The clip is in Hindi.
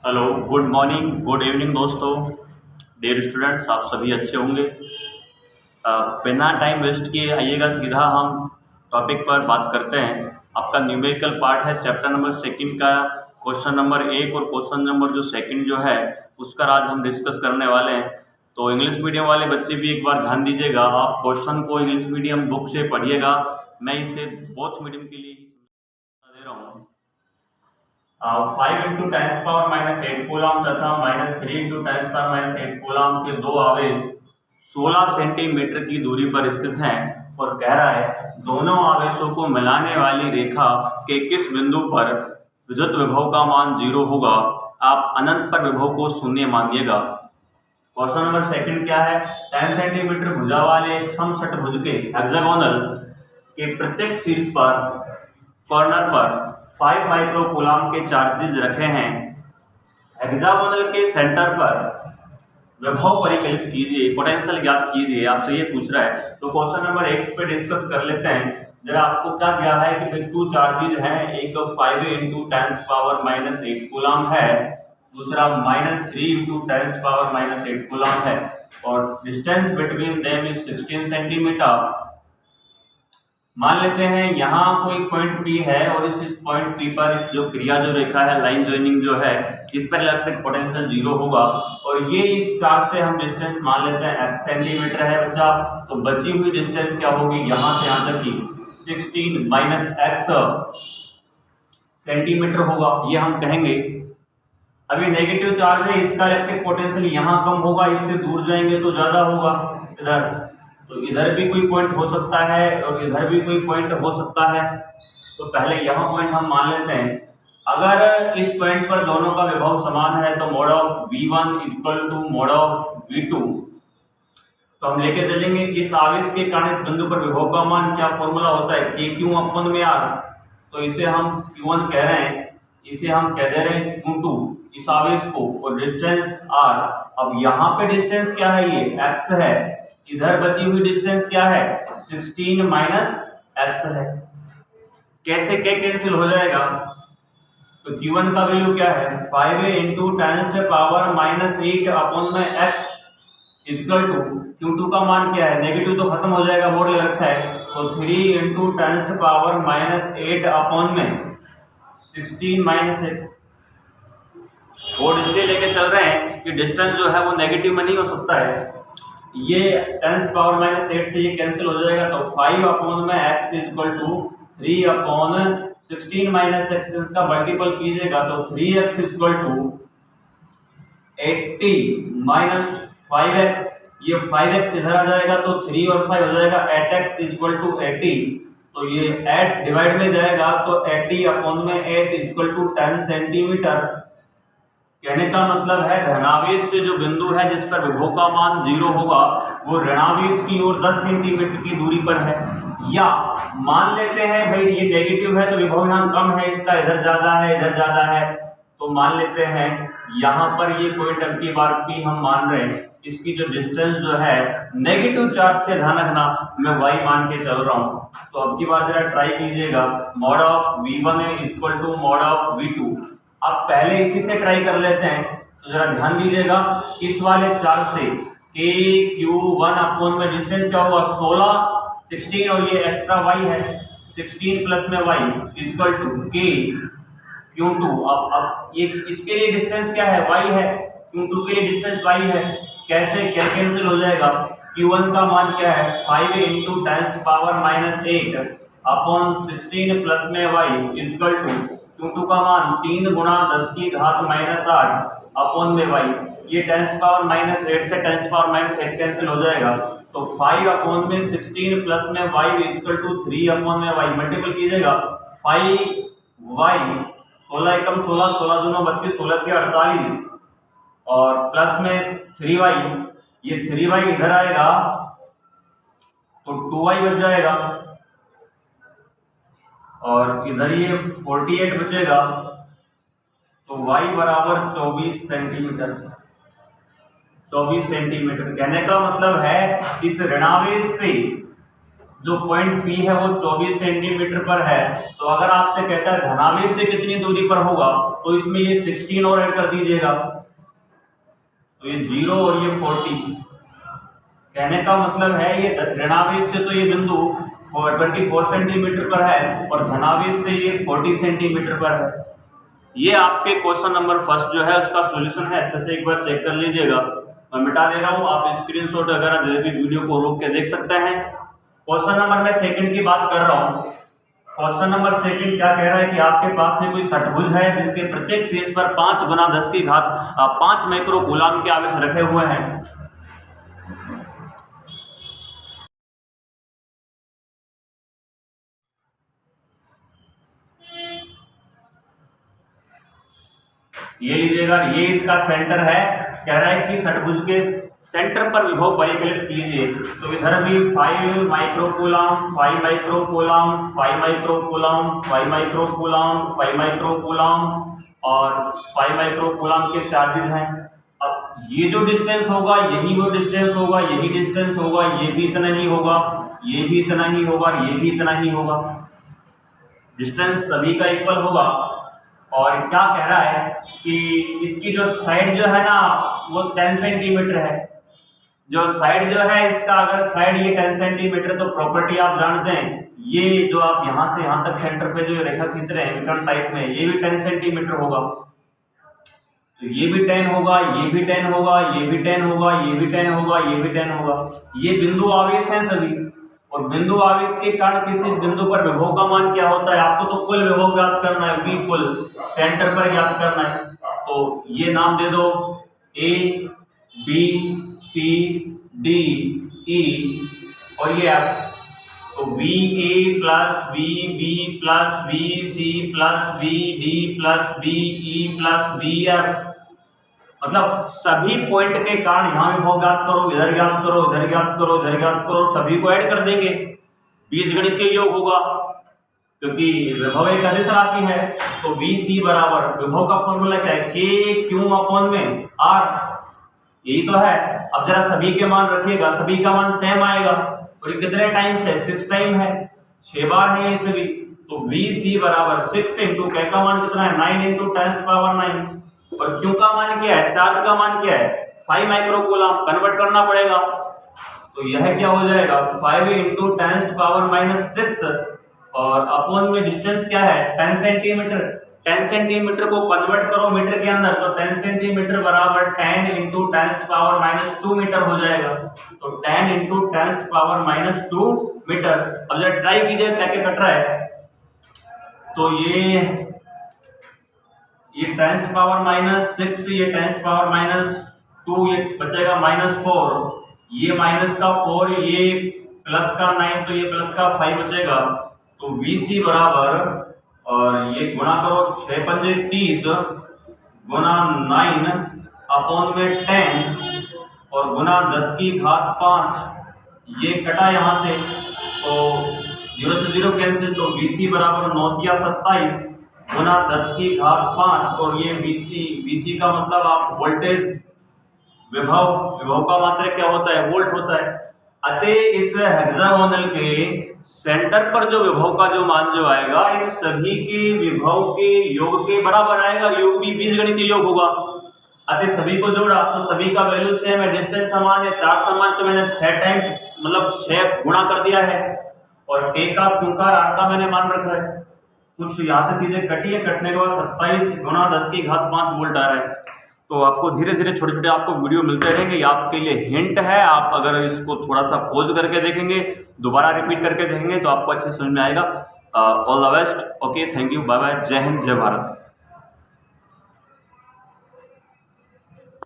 Hello, good morning, good evening दोस्तों। डियर स्टूडेंट्स, आप सभी अच्छे होंगे। बिना टाइम वेस्ट किए आइएगा, सीधा हम टॉपिक पर बात करते हैं। आपका न्यूमेरिकल पार्ट है चैप्टर नंबर सेकंड का क्वेश्चन नंबर 1 और क्वेश्चन नंबर जो सेकंड जो है उसका आज हम डिस्कस करने वाले हैं। तो इंग्लिश मीडियम वाले बच्चे भी एक बार ध्यान दीजिएगा, आप क्वेश्चन को इंग्लिश मीडियम बुक से पढ़िएगा। मैं इसे बोथ मीडियम के लिए दे रहा हूँ। 5 into ten power minus 8 coulomb तथा -3 into ten power minus 8 coulomb के दो आवेश 16 सेंटीमीटर की दूरी पर स्थित हैं और कह रहा है दोनों आवेशों को मिलाने वाली रेखा के किस बिंदु पर विद्युत विभव का मान 0 होगा। आप अनंत पर विभव को शून्य मानिएगा। क्वेश्चन नंबर सेकंड क्या है, 10 सेंटीमीटर भुजा वाले एक समषटभुज के हेक्सागोनल के प्रत्येक शीर्ष पर कॉर्नर पर 5 माइक्रो कूलम के चार्जेज रखे हैं। हेक्सागोनल के सेंटर पर विभव परिकलित कीजिए, पोटेंशियल ज्ञात कीजिए, आपसे ये पूछ रहा है। तो क्वेश्चन नंबर 1 पे डिस्कस कर लेते हैं। जरा आपको क्या दिया है कि भाई 2 चार्जेज हैं, एक 5 into ten power minus 8 coulomb है, दूसरा -3 into ten power minus 8 coulomb है और distance between them is 16 centimetre. मान लेते हैं यहाँ कोई पॉइंट P है और इस पॉइंट P पर इस जो क्रिया जो रेखा है, लाइन जॉइनिंग जो है, इस पर इलेक्ट्रिक पोटेंशियल 0 होगा और ये इस चार्ज से हम डिस्टेंस मान लेते हैं x सेंटीमीटर है बच्चा। तो बची हुई डिस्टेंस क्या होगी, यहाँ से यहाँ तक की 16 माइनस x सेंटीमीटर होगा, ये हम कहेंगे। अभी नेगेटिव चार्ज है, इसका इलेक्ट्रिक पोटेंशियल यहाँ कम होगा, इससे दूर जाएंगे तो ज्यादा होगा इधर। तो इधर भी कोई पॉइंट हो सकता है और इधर भी कोई पॉइंट हो सकता है। तो पहले यहाँ पॉइंट हम मान लेते हैं। अगर इस पॉइंट पर दोनों का विभव समान है तो mod of V1 equal to mod of V2। तो हम लेके चलेंगे इस आवेश के कारण इस बिंदु पर विभव का मान क्या फॉर्मूला होता है, KQ अपन में R। तो इसे हम Q1 कह रहे हैं, इसे हम कह दे रहे हैं Q2 इस आवेश को, और डिस्टेंस R। अब यहाँ पे डिस्टेंस क्या है, ये x है, इधर बची हुई डिस्टेंस क्या है, 16 माइनस x है। कैसे क्या कैंसिल हो जाएगा, तो Q1 का वैल्यू क्या है, 5 into ten power minus 8 upon में x इक्वल टू Q2 का मान क्या है, नेगेटिव तो खत्म हो जाएगा, मोड ले रखा है, तो 3 into ten power minus 8 upon में 16 माइनस x। बोर्ड इसलिए लेके चल रहे हैं कि डिस्टेंस जो है वो नेगेटिव में नहीं हो सकता है। ये 10 पावर माइनस 8 से ये कैंसिल हो जाएगा, तो 5 अपॉन में x equal to 3 upon 16 minus x, इसका मल्टीपल कीजिएगा तो 3x equal to 80 minus 5x। ये 5x इधर आ जाएगा तो 3 और 5 हो जाएगा 8x इक्वल टू 80। तो ये 8 डिवाइड में जाएगा तो 80 अपॉन में 8 इक्वल टू 10 सेंटीमीटर। कहने का मतलब है धनावेश से जो बिंदु है जिस पर विभव का मान 0 होगा वो ऋणावेश की ओर 10 सेंटीमीटर की दूरी पर है। या मान लेते हैं भाई ये नेगेटिव है तो विभव यहाँ कम है, इसका इधर ज्यादा है, इधर ज्यादा है, तो मान लेते हैं यहाँ पर ये पॉइंट अब की बार P हम मान रहे हैं, इसकी जो डिस्टेंस जो है नेगेटिव चार्ज से, ध्यान रखना मैं y मान के चल रहा हूँ। तो अब की बार जरा ट्राई कीजिएगा, mod of V1 equal to mod of V2। अब पहले इसी से ट्राई कर लेते हैं, तो जरा ध्यान दीजिएगा इस वाले चार्ज से KQ1 अपॉन में डिस्टेंस क्या होगा, 16 16 और ये एक्स्ट्रा y है, 16 प्लस में y इक्वल टू KQ2। अब ये इसके लिए डिस्टेंस क्या है, y है, Q2 के लिए डिस्टेंस y है। कैसे क्या कैंसिल हो जाएगा, Q1 का मान क्या है, 5 into ten power minus 8 upon 16 plus में y इक्वल टू Q2 का मान 3 गुणा 10 की घात माइनस 8 अपॉन में y। ये 10 पावर माइनस 8 से 10 पावर माइनस 8 कैंसिल हो जाएगा, तो 5 अपॉन में 16 प्लस में y इक्वल टू 3 अपॉन में y, मल्टीपल कीजिएगा 5y 16 एकम 16, 16 दूना 32, 16 के 48 और प्लस में 3y, ये 3y इधर आएगा तो 2y बच जाएगा और इधर ये 48 बचेगा, तो y बराबर 24 सेंटीमीटर। 24 सेंटीमीटर कहने का मतलब है इस ऋणावेश से जो पॉइंट P है वो 24 सेंटीमीटर पर है, तो अगर आपसे कहता है धनावेश से कितनी दूरी पर होगा, तो इसमें ये 16 और ऐड कर दीजिएगा, तो ये 0 और ये 40। कहने का मतलब है ये ऋणावेश से तो ये बिंदु 24 सेंटीमीटर पर है और धनावेश से ये 40 सेंटीमीटर पर है। ये आपके क्वेश्चन नंबर फर्स्ट जो है उसका सॉल्यूशन है, अच्छे से एक बार चेक कर लीजिएगा। मैं मिटा दे रहा हूँ, आप स्क्रीनशॉट वगैरह जो भी वीडियो को रोक के देख सकते हैं। क्वेश्चन नंबर मैं सेकंड की बात कर रहा हूँ। क्वेश्चन नंबर सेकंड क्या कह रहा है कि आपके पास में कोई षटभुज है जिसके प्रत्येक शीर्ष पर 5 × 10⁵ माइक्रो कूलाम के आवेश रखे हुए हैं। ये लीजिएगा, ये इसका सेंटर है। कह रहा है कि षटभुज के सेंटर पर विभव परिकलित कीजिए, तो इधर भी 5 micro coulomb, 5 micro coulomb, 5 micro coulomb, 5 micro coulomb, 5 micro coulomb और 5 माइक्रो कूलाम के चार्जेस हैं। अब ये जो डिस्टेंस होगा यही वो डिस्टेंस होगा, यही डिस्टेंस होगा, ये भी इतना ही होगा, ये भी इतना ही होगा, ये भी इतना ही होगा, डिस्टेंस सभी का इक्वल होगा। और क्या कह रहा है कि इसकी जो साइड जो है ना वो 10 सेंटीमीटर है। जो साइड जो है इसका, अगर साइड ये 10 सेंटीमीटर, तो प्रॉपर्टी आप जानते हैं, ये जो आप यहाँ से यहाँ तक सेंटर पे जो रेखा खींच रहे हैं विकर्ण टाइप में, ये भी 10 सेंटीमीटर होगा, तो ये भी 10 होगा, ये भी 10 होगा, ये भी 10 होगा, ये भी 10 होगा, ये भी 10 होगा। ये बिंदु आवेश हैं सभी, और बिंदु आवेश के कारण किसी बिंदु पर विभव का मान क्या होता है, आपको तो कुल विभव ज्ञात करना है, V कुल सेंटर पर ज्ञात करना है। तो ये नाम दे दो A, B, C, D, E और ये F। तो VA plus VB plus VC plus VD plus VE plus VF, मतलब सभी पॉइंट के कारण यहाँ विभव ज्ञात करो, इधर ज्ञात करो, इधर ज्ञात करो, इधर ज्ञात करो, सभी को ऐड कर देंगे, बीजगणित के योग होगा, क्योंकि विभव एक अदिश राशि है। तो VC बराबर विभव का फॉर्मूला क्या है, Q/में R, यही तो है। अब जरा सभी के मान रखिएगा, सभी का मान सेम आएगा, और ये कितने टाइम्स है, 6 टाइम है, 6 बार है ये सभी। तो VC बराबर 6 इंटू K का मान कितना है, 9 इंटू 10⁹, और Q का मान क्या है, चार्ज का मान क्या है, 5 माइक्रो कूलाम, कन्वर्ट करना पड़ेगा। तो यह क्या हो जाएगा, 5 इंटू 10⁻⁻6 और अपॉन में डिस्टेंस क्या है, 10 सेंटीमीटर। 10 सेंटीमीटर को कन्वर्ट करो मीटर के अंदर, तो 10 सेंटीमीटर बराबर 10 इंटू 10⁻² मीटर हो जाएगा। तो 10 इंटू 10⁻² मीटर। अब जरा ट्राई कीजिए क्या क्या कट रहा है, तो ये 10⁻⁻6, ये 10⁻⁻2, ये बचेगा -4, ये माइनस का 4, ये प्लस का 9, तो ये प्लस का 5 बचेगा। तो VC बराबर, और ये गुणा करो 6 पंजे 30 गुणा 9 अपॉन में 10 और गुणा 10⁵5, ये कटा यहाँ से, तो 0 से 0 कैंसिल, तो VC बराबर 9×27 गुणा 10⁵5, और ये VC का मतलब आप वोल्टेज, विभव का मात्रक क्या होता है, वोल्ट होता है। अतः इस हेक्सागोनल के सेंटर पर जो विभव का जो मान जो आएगा, इन सभी के विभव के योग के बराबर आएगा, योग भी बीजगणितीय योग होगा। अतः सभी को जोड़ा तो सभी का वैल्यू सेम है, डिस्टेंस समान है, चार्ज समान, तो मैंने 6 टाइम्स मतलब 6 गुणा कर दिया है, और K का, Q का, R का मैंने मान रखा है। कुछ यहाँ से चीजें कटी है, कटने के बाद 27 गुणा 10⁵5 वोल्ट आ रहा है। तो आपको धीरे धीरे छोटे छोटे आपको वीडियो मिलते रहेंगे, ये आपके लिए हिंट है। आप अगर इसको थोड़ा सा पॉज करके देखेंगे, दोबारा रिपीट करके देखेंगे, तो आपको अच्छे समझ में आएगा। All the best, okay, thank you, bye bye, जय हिंद, जय भारत।